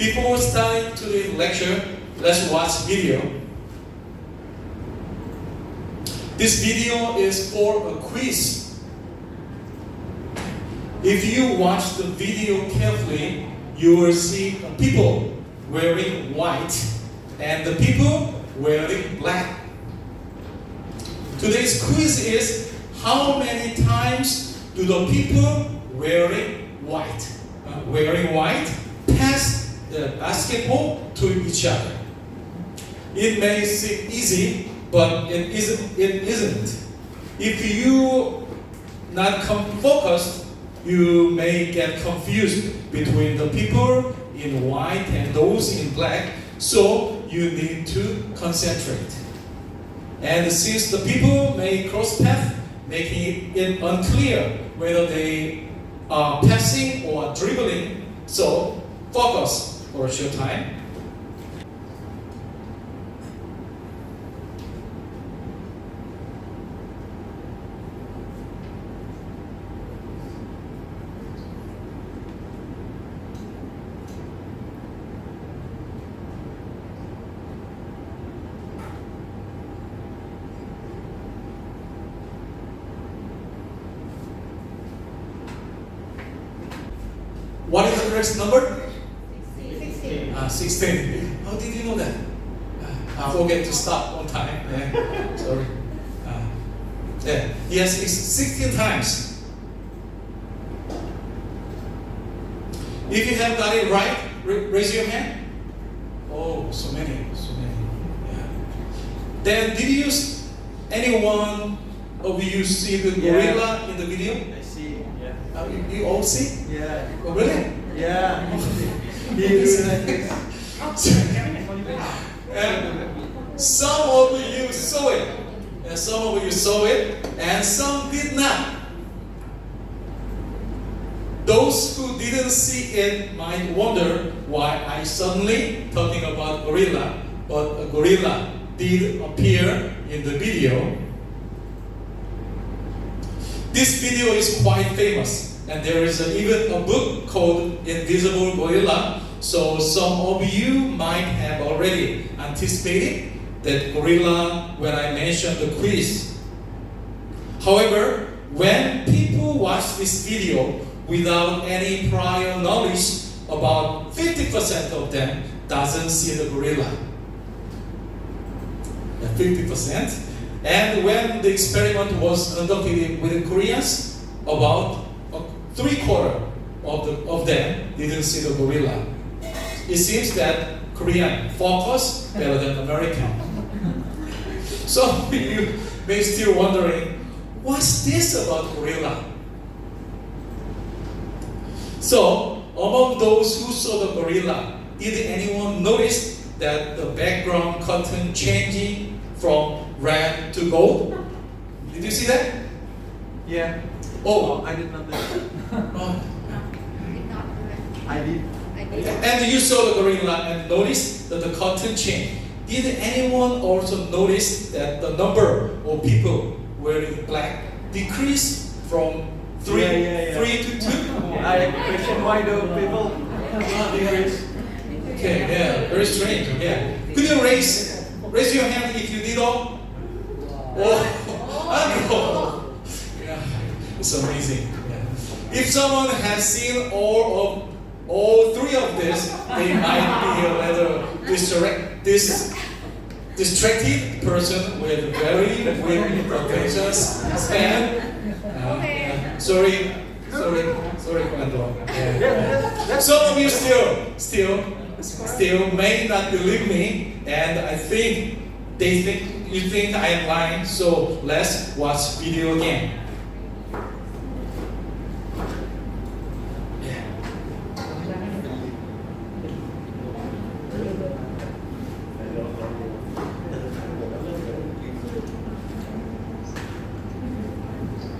Before starting today's lecture, let's watch video. This video is for a quiz. If you watch the video carefully, you will see people wearing white and the people wearing black. Today's quiz is how many times do the people wearing white pass the basketball to each other? It may seem easy, but it isn't. If you not focused, you may get confused between the people in white and those in black, so you need to concentrate. And since the people may cross paths, making it unclear whether they are passing or dribbling, so focus for a short time. What is the correct number? 16. 16. How did you know that? I forget to stop on time. Yeah. Sorry. Yes, it's 16 times. If you have got it right, raise your hand. Oh, so many. Yeah. Then, did anyone of you see the gorilla in the video? I see. Yeah. You all see? Yeah. Oh, really? Yeah. He is like this. Some of you saw it, and some of you saw it, and some did not. Those who didn't see it might wonder why I suddenly talking about gorilla, but a gorilla did appear in the video. This video is quite famous, and there is even a book called Invisible Gorilla, so some of you might have already anticipated that gorilla when I mentioned the quiz. However, when people watch this video without any prior knowledge, about 50% of them doesn't see the gorilla. 50%. And when the experiment was conducted with the Koreans, about 3/4 of them didn't see the gorilla. It seems that Korean focus better than American. So you may still wondering, what's this about gorilla? So among those who saw the gorilla, did anyone notice that the background curtain changing from red to gold? Did you see that? Yeah. Oh, I did not do that. oh. I did. And you saw the gorilla and noticed that the curtain changed. Did anyone also notice that the number of people wearing black decreased from 3 to 2? I question why the people decrease. Okay, yeah, very strange. Yeah. Could you raise your hand if you did all? Oh, I know. Yeah, it's amazing. Yeah. If someone has seen all three of this, they might be a rather distracted person with very weird attention span. Sorry, Commander. Yeah. Some of you still may not believe me, and I think you think I am lying. So let's watch video again.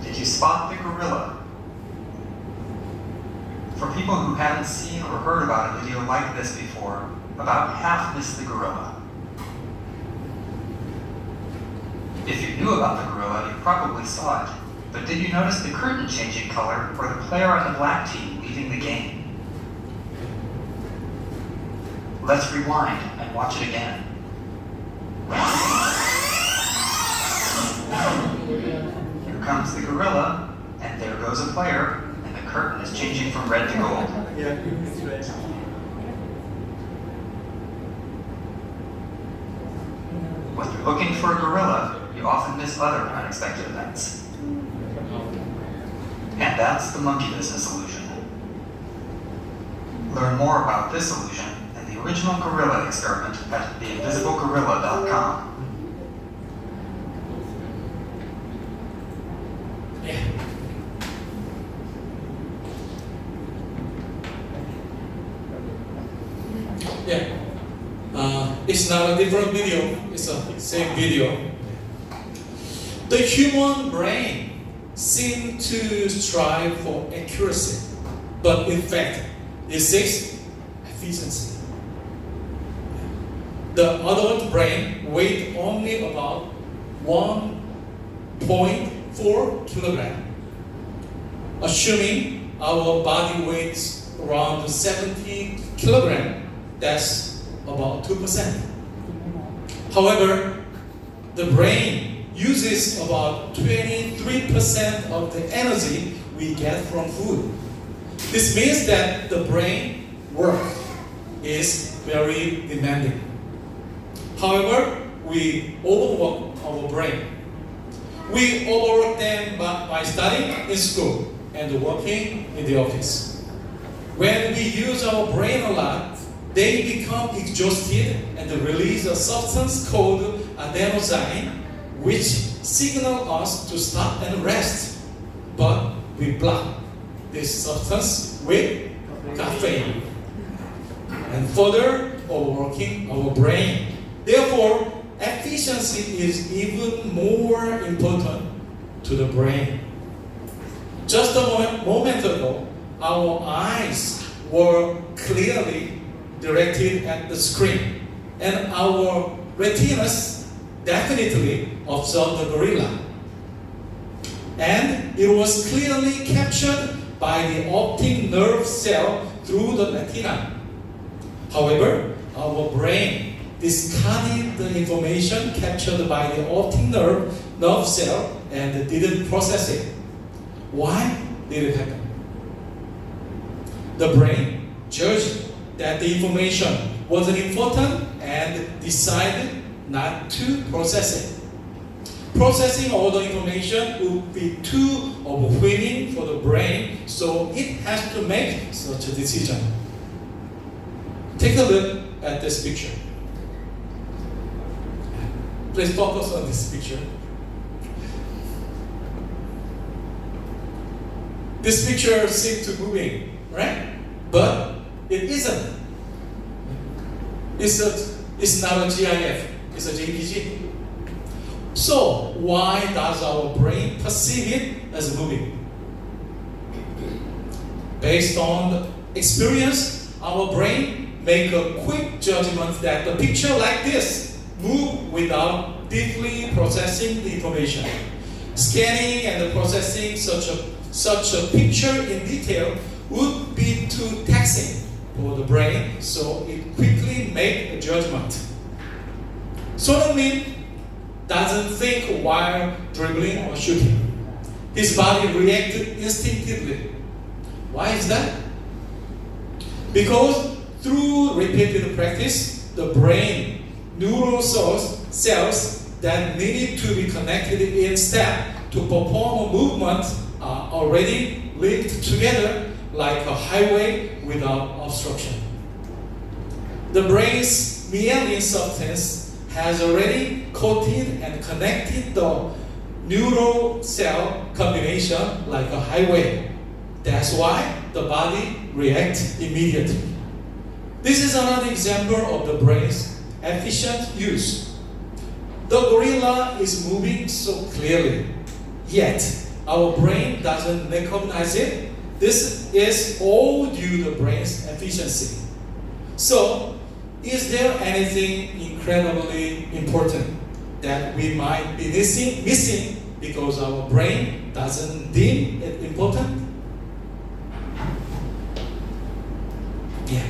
Did you spot the gorilla? For people who hadn't seen or heard about a video like this before, about half missed the gorilla. If you knew about the gorilla, you probably saw it. But did you notice the curtain changing color or the player on the black team leaving the game? Let's rewind and watch it again. Here comes the gorilla, and there goes a player, and the curtain is changing from red to gold. Yeah, it's right. When you're looking for a gorilla, you often miss other unexpected events. And that's the monkey business illusion. Learn more about this illusion and the original gorilla experiment at theinvisiblegorilla.com. It's not a different video, it's the same video. The human brain seems to strive for accuracy, but in fact, it seeks efficiency. The adult brain weighs only about 1.4 kilogram. Assuming our body weighs around 70 kilogram, that's about 2%. However, the brain uses about 23% of the energy we get from food. This means that the brain work is very demanding. However, we overwork our brain. We overwork them by studying in school and working in the office. When we use our brain a lot, they become exhausted and release a substance called adenosine, which signals us to stop and rest. But we block this substance with caffeine and further overworking our brain. Therefore, efficiency is even more important to the brain. Just a moment ago, our eyes were clearly directed at the screen, and our retinas definitely observed the gorilla. And it was clearly captured by the optic nerve cell through the retina. However, our brain discarded the information captured by the optic nerve cell and didn't process it. Why did it happen? The brain judged that the information wasn't important and decided not to process it. Processing all the information would be too overwhelming for the brain, so it has to make such a decision. Take a look at this picture. Please focus on this picture. This picture seems to be moving, right? But it isn't. It's not a GIF, it's a JPG. So why does our brain perceive it as moving? Based on the experience, our brain make a quick judgment that the picture like this move without deeply processing the information. Scanning and processing such a picture in detail would be too taxing for the brain, so it quickly make a judgment. Sonam doesn't think while dribbling or shooting. His body reacted instinctively. Why is that? Because through repeated practice, the brain neural cells that needed to be connected in step to perform a movement are already linked together like a highway without obstruction. The brain's myelin substance has already coated and connected the neural cell combination like a highway. That's why the body reacts immediately. This is another example of the brain's efficient use. The gorilla is moving so clearly, yet our brain doesn't recognize it. This is all due to the brain's efficiency. So, is there anything incredibly important that we might be missing because our brain doesn't deem it important? Yeah.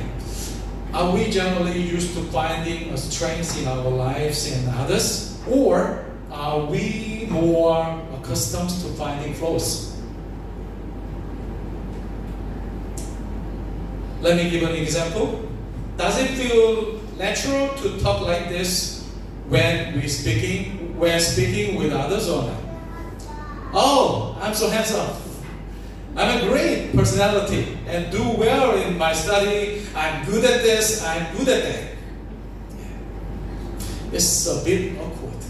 Are we generally used to finding a strength in our lives and others, or are we more accustomed to finding flaws? Let me give an example. Does it feel natural to talk like this when speaking with others or not? Oh, I'm so handsome. I'm a great personality and do well in my study. I'm good at this, I'm good at that. It's a bit awkward.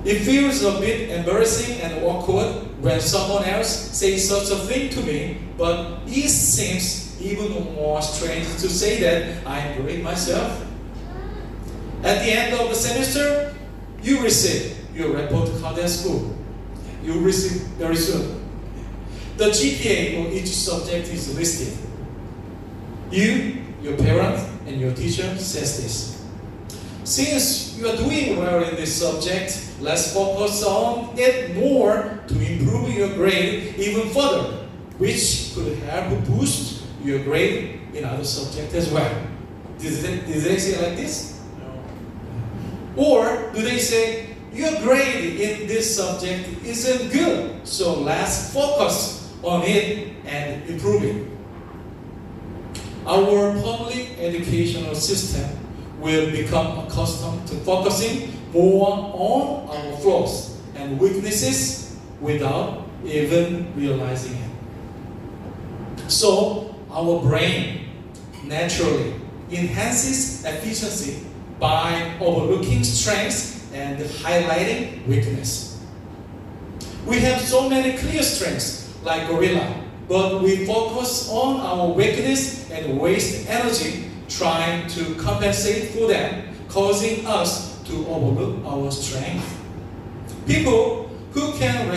It feels a bit embarrassing and awkward when someone else says such a thing to me, but it seems even more strange to say that I'm great myself. At the end of the semester, you receive your report card at school. You receive very soon. The GPA for each subject is listed. You, your parent, and your teacher says this. Since you are doing well in this subject, let's focus on it more to improve your grade even further, which could help boost your grade in other subjects as well. Did they say like this? No. Or do they say, your grade in this subject isn't good, so let's focus on it and improve it. Our public educational system will become accustomed to focusing more on our flaws and weaknesses without even realizing it. So, our brain naturally enhances efficiency by overlooking strengths and highlighting weakness. We have so many clear strengths like gorilla, but we focus on our weakness and waste energy trying to compensate for them, causing us to overlook our strength. People who can